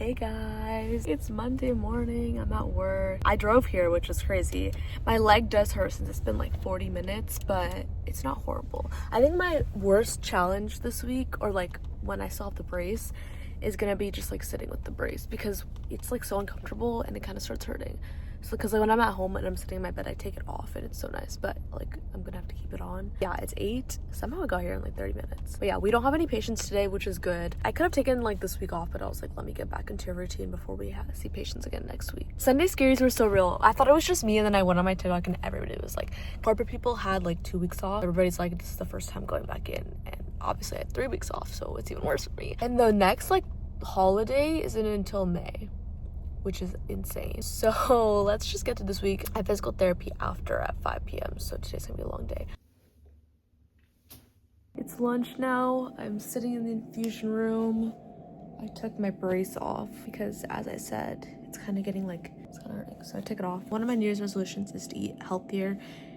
Hey guys, it's Monday morning. I'm at work. I drove here, which is crazy. My leg does hurt since it's been like 40 minutes, but it's not horrible. I think my worst challenge this week, or like when I still have the brace, is gonna be just like sitting with the brace because it's like so uncomfortable and it kind of starts hurting. So because like when I'm at home and I'm sitting in my bed, I take it off and it's so nice, but like I'm gonna have to keep it on. Yeah, it's 8. Somehow I got here in like 30 minutes. But yeah, we don't have any patients today, which is good. I could have taken like this week off, but I was like, let me get back into a routine before we see patients again next week. Sunday scaries were so real. I thought it was just me, and then I went on my TikTok and everybody was like, corporate people had like 2 weeks off. Everybody's like, this is the first time going back in, and obviously I had 3 weeks off, so it's even worse for me. And the next like holiday isn't until May, which is insane. So let's just get to this week. I have physical therapy after at 5 p.m. so today's gonna be a long day. It's lunch now. I'm sitting in the infusion room. I took my brace off because, as I said, it's kind of getting like, it's kind of hurting, so I took it off. One of my New Year's resolutions is to eat healthier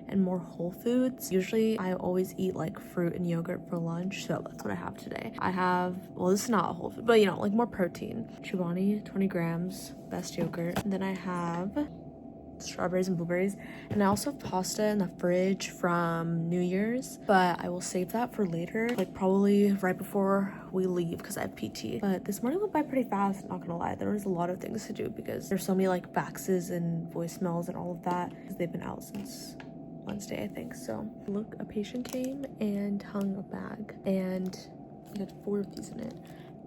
and more whole foods. Usually I always eat like fruit and yogurt for lunch, so that's what I have today. I have, well, this is not a whole food, but you know, like more protein. Chobani, 20 grams, best yogurt. And then I have strawberries and blueberries, and I also have pasta in the fridge from New Year's, but I will save that for later, like probably right before we leave because I have PT. But this morning went by pretty fast, not gonna lie. There was a lot of things to do because there's so many like faxes and voicemails and all of that because they've been out since Wednesday, I think. So look, a patient came and hung a bag, and we had 4 of these in it.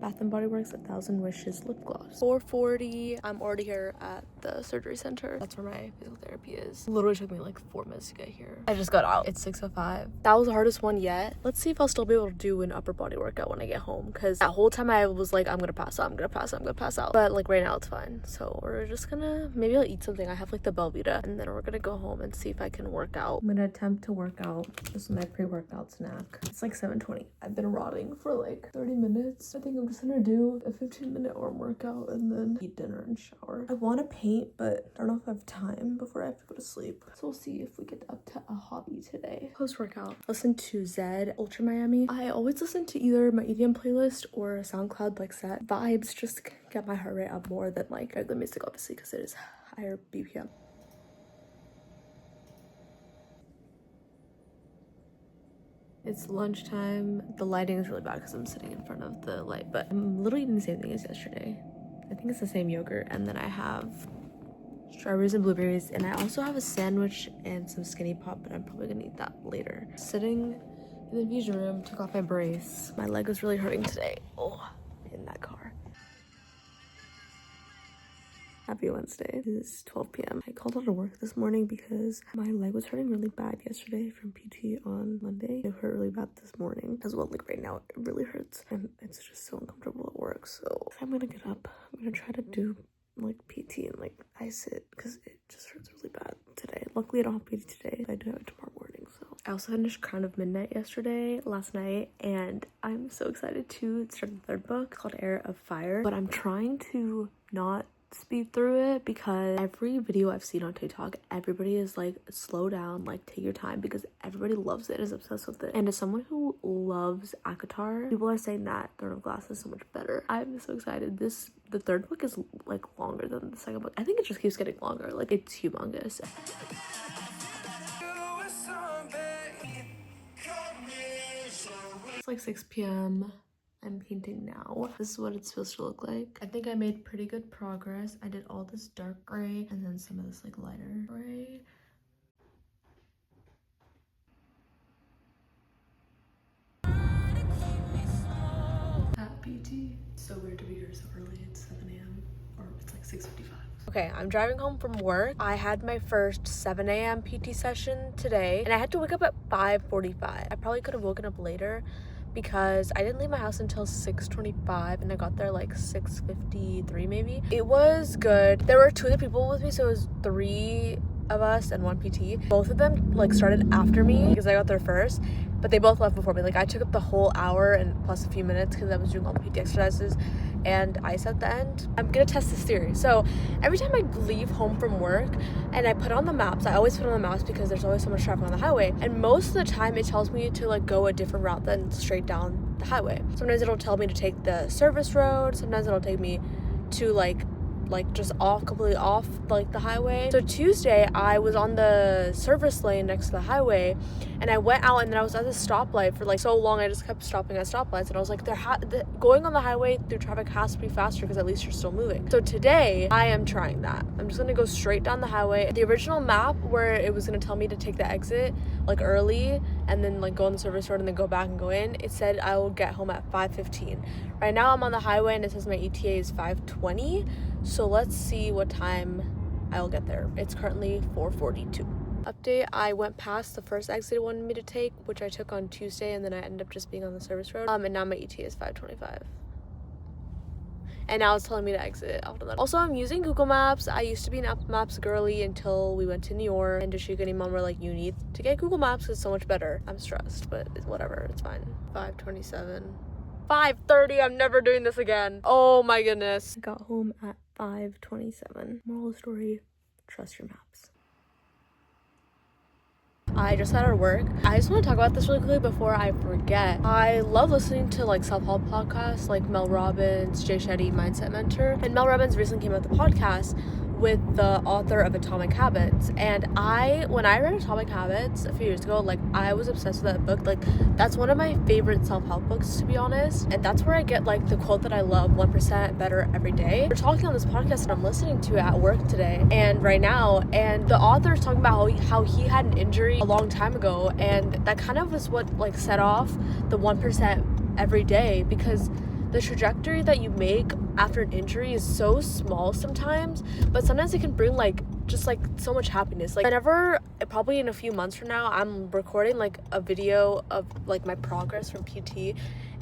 Bath and Body Works 1000 Wishes lip gloss. 4:40. I'm already here at the surgery center. That's where my physical therapy is. Literally took me like 4 minutes to get here. I just got out. It's 6:05. That was the hardest one yet. Let's see if I'll still be able to do an upper body workout when I get home, because that whole time I was like, I'm gonna pass out, I'm gonna pass out, I'm gonna pass out. But like right now it's fine. So we're just gonna, maybe I'll eat something. I have like the Belvita, and then we're gonna go home and see if I can work out. I'm gonna attempt to work out. This is my pre-workout snack. It's like 7:20. I've been rotting for like 30 minutes. I think I'm just gonna do a 15-minute arm workout and then eat dinner and shower. I want to paint, but I don't know if I have time before I have to go to sleep. So we'll see if we get up to a hobby today. Post-workout, listen to Zed Ultra Miami. I always listen to either my EDM playlist or a SoundCloud like set. Vibes just get my heart rate up more than like regular music, obviously, because it is higher BPM. It's lunchtime. The lighting is really bad because I'm sitting in front of the light, but I'm literally eating the same thing as yesterday. I think it's the same yogurt, and then I have strawberries and blueberries, and I also have a sandwich and some skinny pop, but I'm probably gonna eat that later. Sitting in the infusion room, took off my brace. My leg was really hurting today. Oh, in that car. Happy Wednesday. It is 12 p.m. I called out of work this morning because my leg was hurting really bad yesterday from PT on Monday. It hurt really bad this morning as well. Like right now, it really hurts, and it's just so uncomfortable at work. So I'm gonna get up. I'm gonna try to do like PT and like ice it because it just hurts really bad today. Luckily, I don't have PT today. I do have it tomorrow morning. So I also finished Crown of Midnight last night, and I'm so excited to start the 3rd book called Heir of Fire. But I'm trying to not speed through it because every video I've seen on TikTok, everybody is like, slow down, like take your time, because everybody loves it, is obsessed with it. And as someone who loves ACOTAR, people are saying that Throne of Glass is so much better. I'm so excited. The 3rd book is like longer than the 2nd book. I think it just keeps getting longer. Like it's humongous. It's like 6 p.m. I'm painting now. This is what it's supposed to look like. I think I made pretty good progress. I did all this dark gray and then some of this like lighter gray. At PT. So weird to be here so early. It's 7 a.m. or it's like 6:55. Okay, I'm driving home from work. I had my first 7 a.m. PT session today, and I had to wake up at 5:45. I probably could have woken up later because I didn't leave my house until 6:25, and I got there like 6:53 maybe. It was good. There were 2 other people with me, so it was 3 of us and 1 PT. Both of them like started after me because I got there first, but they both left before me. Like I took up the whole hour and plus a few minutes because I was doing all the PT exercises and ice at the end. I'm gonna test this theory. So every time I leave home from work and I put on the maps, I always put on the maps because there's always so much traffic on the highway, and most of the time it tells me to like go a different route than straight down the highway. Sometimes it'll tell me to take the service road, sometimes it'll take me to like just completely off like the highway. So Tuesday I was on the service lane next to the highway, and I went out, and then I was at the stoplight for like so long. I just kept stopping at stoplights, and I was like, going on the highway through traffic has to be faster because at least you're still moving. So today I am trying that. I'm just gonna go straight down the highway. The original map where it was gonna tell me to take the exit like early and then like go on the service road and then go back and go in, it said I will get home at 5:15. Right now I'm on the highway and it says my ETA is 5:20. So let's see what time I'll get there. It's currently 4:42. Update, I went past the first exit it wanted me to take, which I took on Tuesday, and then I ended up just being on the service road. And now my ETA is 5:25. And now it's telling me to exit after that. Also, I'm using Google Maps. I used to be an Apple Maps girly until we went to New York, and Dashika and Mom were like, you need to get Google Maps, it's so much better. I'm stressed, but it's whatever, it's fine. 5:27. 5:30, I'm never doing this again. Oh my goodness. I got home at 5:27. Moral of the story, trust your maps. I just had our work. I just want to talk about this really quickly before I forget. I love listening to like self-help podcasts like Mel Robbins, Jay Shetty, Mindset Mentor. And Mel Robbins recently came out with the podcast with the author of Atomic Habits. And when I read Atomic Habits a few years ago, like I was obsessed with that book. Like that's one of my favorite self-help books, to be honest. And that's where I get like the quote that I love, 1% better every day. We're talking on this podcast that I'm listening to at work today and right now, and the author is talking about how he had an injury a long time ago, and that kind of was what like set off the 1% every day, because the trajectory that you make after an injury is so small sometimes, but sometimes it can bring like just like so much happiness. Like whenever, probably in a few months from now, I'm recording like a video of like my progress from PT,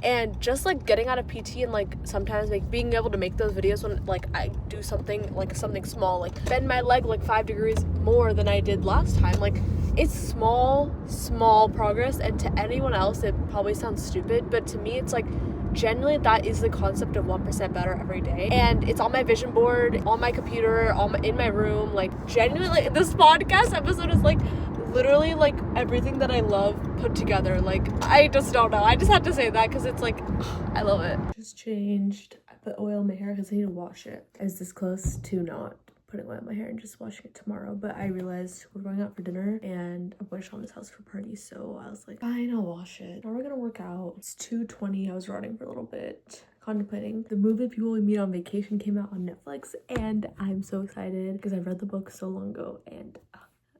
and just like getting out of PT and like sometimes like being able to make those videos when like I do something small, like bend my leg like 5 degrees more than I did last time. Like it's small progress, and to anyone else it probably sounds stupid, but to me it's like genuinely that is the concept of 1% better every day. And it's on my vision board, on my computer, in my room. Like genuinely, like, this podcast episode is like literally like everything that I love put together. Like I just don't know, I just had to say that because it's like I love it. Just changed. I put oil in my hair because I need to wash it. I was this close to not putting oil in my hair and just washing it tomorrow, but I realized we're going out for dinner and I'm going to Shauna's house for parties, so I was like, fine, I'll wash it. Now we're gonna work out. It's 2:20. I was running for a little bit, contemplating. The movie People We Meet on Vacation came out on Netflix, and I'm so excited because I've read the book so long ago, and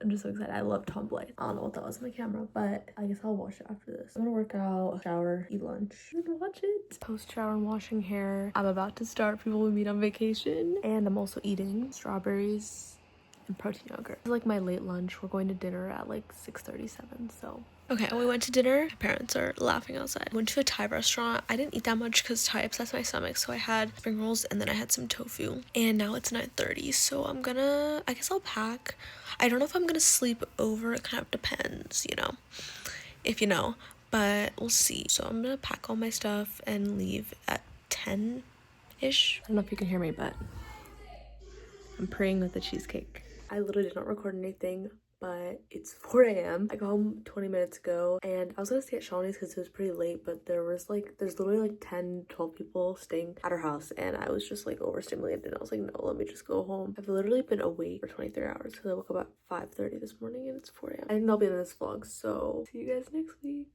I'm just so excited. I love Tom Blythe. I don't know what that was on my camera, but I guess I'll watch it after this. I'm gonna work out, shower, eat lunch, and watch it. Post shower and washing hair. I'm about to start People We Meet on Vacation, and I'm also eating strawberries and protein yogurt. It's like my late lunch. We're going to dinner at like 6:37, so. Okay, we went to dinner. My parents are laughing outside. Went to a Thai restaurant. I didn't eat that much because Thai upsets my stomach, so I had spring rolls and then I had some tofu. And now it's 9:30, so I guess I'll pack. I don't know if I'm gonna sleep over. It kind of depends, if you know, but we'll see. So I'm gonna pack all my stuff and leave at 10-ish. I don't know if you can hear me, but I'm praying with the cheesecake. I literally did not record anything, but it's 4 a.m. I got home 20 minutes ago, and I was gonna stay at Shawnee's because it was pretty late, but there's literally like 10, 12 people staying at her house, and I was just like overstimulated, and I was like, no, let me just go home. I've literally been awake for 23 hours because I woke up at 5:30 this morning and it's 4 a.m. I think that'll be in this vlog, so see you guys next week.